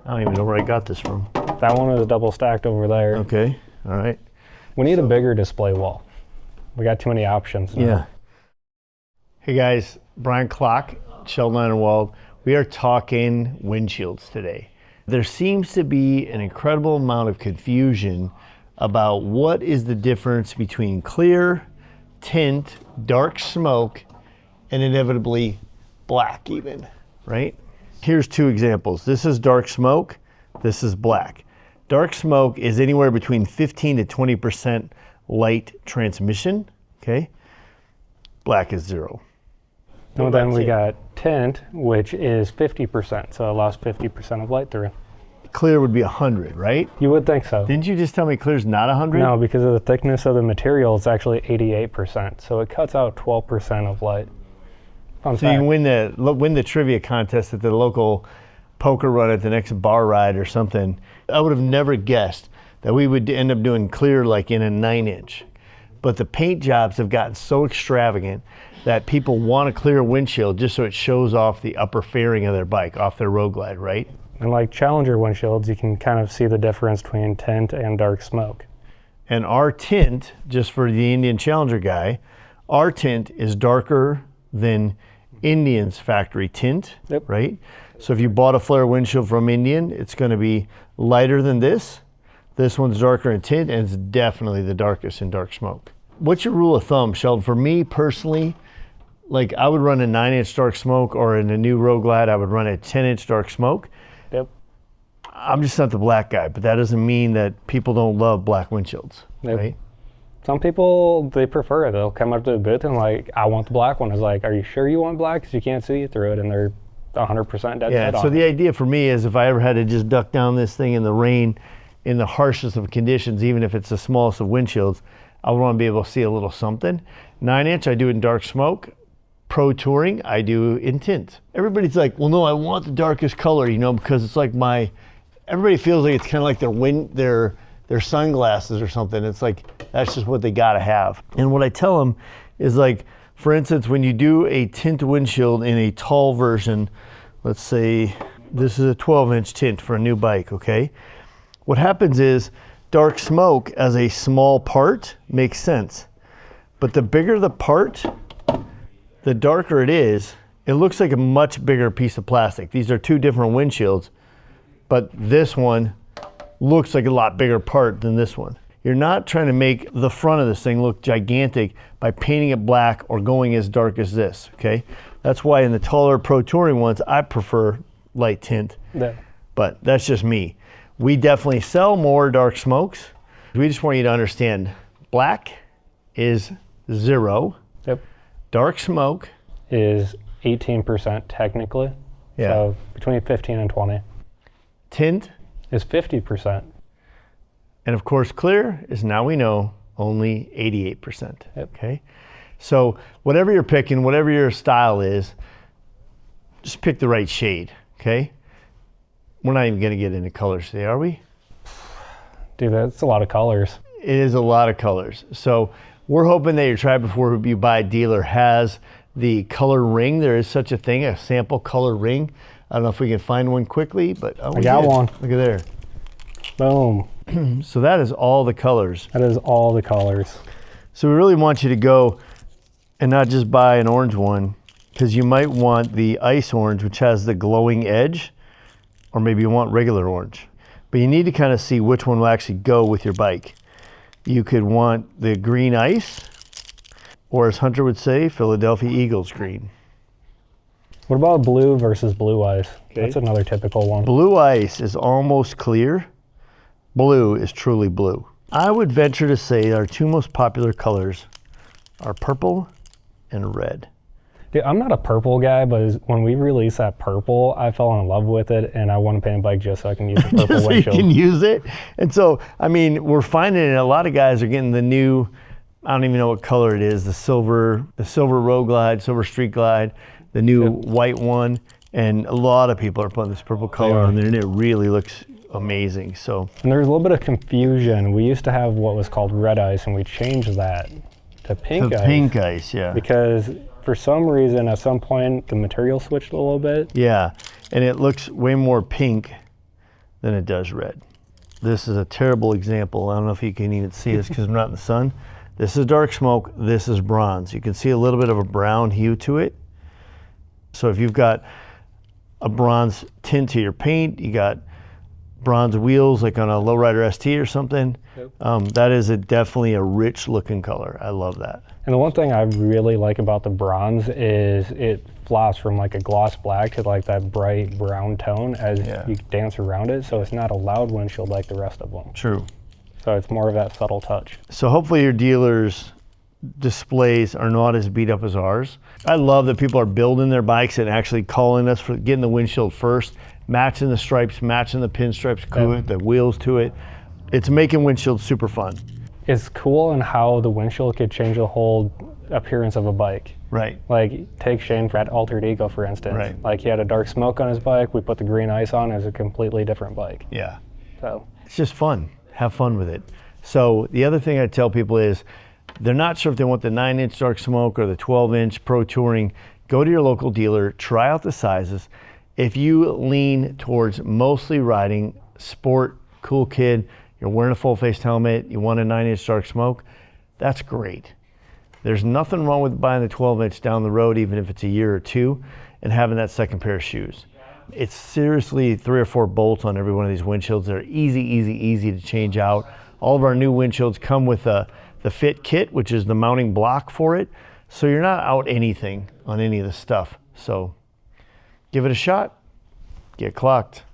I don't even know where I got this from. That one is double stacked over there. Okay, all right. We need a bigger display wall. We got too many options now. Yeah. Hey guys, Brian Klock, Shelton and Wald. We are talking windshields today. There seems to be an incredible amount of confusion about what is the difference between clear, tint, dark smoke, and inevitably black even, right? Here's two examples. This is dark smoke, this is black. Dark smoke is anywhere between 15 to 20% light transmission, okay? Black is 0. And then we got tint, which is 50%, so it lost 50% of light through. Clear would be 100, right? You would think so. Didn't you just tell me clear's not 100? No, because of the thickness of the material, it's actually 88%, so it cuts out 12% of light. Fun so fact. you win the trivia contest at the local poker run at the next bar ride or something. I would have never guessed that we would end up doing clear like in a 9-inch. But the paint jobs have gotten so extravagant that people want a clear windshield just so it shows off the upper fairing of their bike, off their road glide, right? And like Challenger windshields, you can kind of see the difference between tint and dark smoke. And our tint, just for the Indian Challenger guy, our tint is darker than Indian's factory tint, Yep. right? So if you bought a Flare windshield from Indian, it's going to be lighter than this. This one's darker in tint, and it's definitely the darkest in dark smoke. What's your rule of thumb, Sheldon? For me personally, like I would run a 9-inch dark smoke, or in a new Road Glide, I would run a 10-inch dark smoke. Yep. I'm just not the black guy, but that doesn't mean that people don't love black windshields, Yep. right? Some people, they prefer it. They'll come up to the booth and like, I want the black one. It's like, are you sure you want black? Because you can't see through it, and they're 100% dead Yeah, set so on the it. idea for me is if I ever had to just duck down this thing in the rain, in the harshest of conditions, even if it's the smallest of windshields, I would want to be able to see a little something. 9-inch, I do in dark smoke. Pro touring, I do in tint. Everybody's like, well, no, I want the darkest color, you know, because it's like everybody feels like it's kind of like their sunglasses or something. It's like, that's just what they gotta have. And what I tell them is like, for instance, when you do a tint windshield in a tall version, let's say this is a 12-inch tint for a new bike, okay? What happens is dark smoke as a small part makes sense. But the bigger the part, the darker it is. It looks like a much bigger piece of plastic. These are two different windshields, but this one looks like a lot bigger part than this one. You're not trying to make the front of this thing look gigantic by painting it black or going as dark as this, okay? That's why in the taller Pro Touring ones, I prefer light tint, Yeah. but that's just me. We definitely sell more dark smokes. We just want you to understand, black is 0. Yep. Dark smoke Is 18% technically. Yeah. So between 15 and 20. tint, Is 50%. and of course clear is, now we know, only 88%. Yep. Okay, so whatever you're picking, whatever your style is, just pick the right shade. Okay, we're not even going to get into colors today, are we? Dude, that's a lot of colors. It is a lot of colors. So we're hoping that your try before you buy dealer has the color ring. There is such a thing, a sample color ring. I don't know if we can find one quickly, but I got one. Look at there. Boom. So that is all the colors. That is all the colors. So we really want you to go and not just buy an orange one, because you might want the ice orange, which has the glowing edge, or maybe you want regular orange. But you need to kind of see which one will actually go with your bike. You could want the green ice, or as Hunter would say, Philadelphia Eagles green. What about blue versus blue ice? Okay. That's another typical one. Blue ice is almost clear. Blue is truly blue. I would venture to say our two most popular colors are purple and red. Dude, I'm not a purple guy, but when we released that purple, I fell in love with it, and I want to paint a bike just so I can use the purple Just so you windshield. can use it. And so, I mean, we're finding a lot of guys are getting the new, I don't even know what color it is, the silver Road Glide, silver Street Glide, the new white one, and a lot of people are putting this purple color on there, and it really looks amazing. So, And there's a little bit of confusion. We used to have what was called red ice, and we changed that to pink the ice. pink ice, yeah. Because for some reason, at some point, the material switched a little bit. Yeah, and it looks way more pink than it does red. This is a terrible example. I don't know if you can even see this because I'm not in the sun. This is dark smoke, this is bronze. You can see a little bit of a brown hue to it. So if you've got a bronze tint to your paint, you got bronze wheels like on a lowrider ST or something, that is definitely a rich looking color. I love that. And the one thing I really like about the bronze is it flops from like a gloss black to like that bright brown tone as you dance around it. So it's not a loud windshield like the rest of them. True. So it's more of that subtle touch. So hopefully your dealers' displays are not as beat up as ours. I love that people are building their bikes and actually calling us for getting the windshield first, matching the stripes, matching the pinstripes to it, the wheels to it. It's making windshields super fun. It's cool in how the windshield could change the whole appearance of a bike. Right. Like take Shane at Altered Ego, for instance. Right. Like he had a dark smoke on his bike. We put the green ice on as a completely different bike. Yeah. So it's just fun. Have fun with it. So the other thing I tell people is they're not sure if they want the 9-inch dark smoke or the 12-inch Pro Touring. Go to your local dealer, try out the sizes. If you lean towards mostly riding sport, cool kid, you're wearing a full-face helmet, you want a 9-inch dark smoke, that's great. There's nothing wrong with buying the 12-inch down the road, even if it's a year or two, and having that second pair of shoes. It's seriously 3 or 4 bolts on every one of these windshields. They're easy to change out. All of our new windshields come with the Fit Kit, which is the mounting block for it. So you're not out anything on any of the stuff. So give it a shot. Get clocked.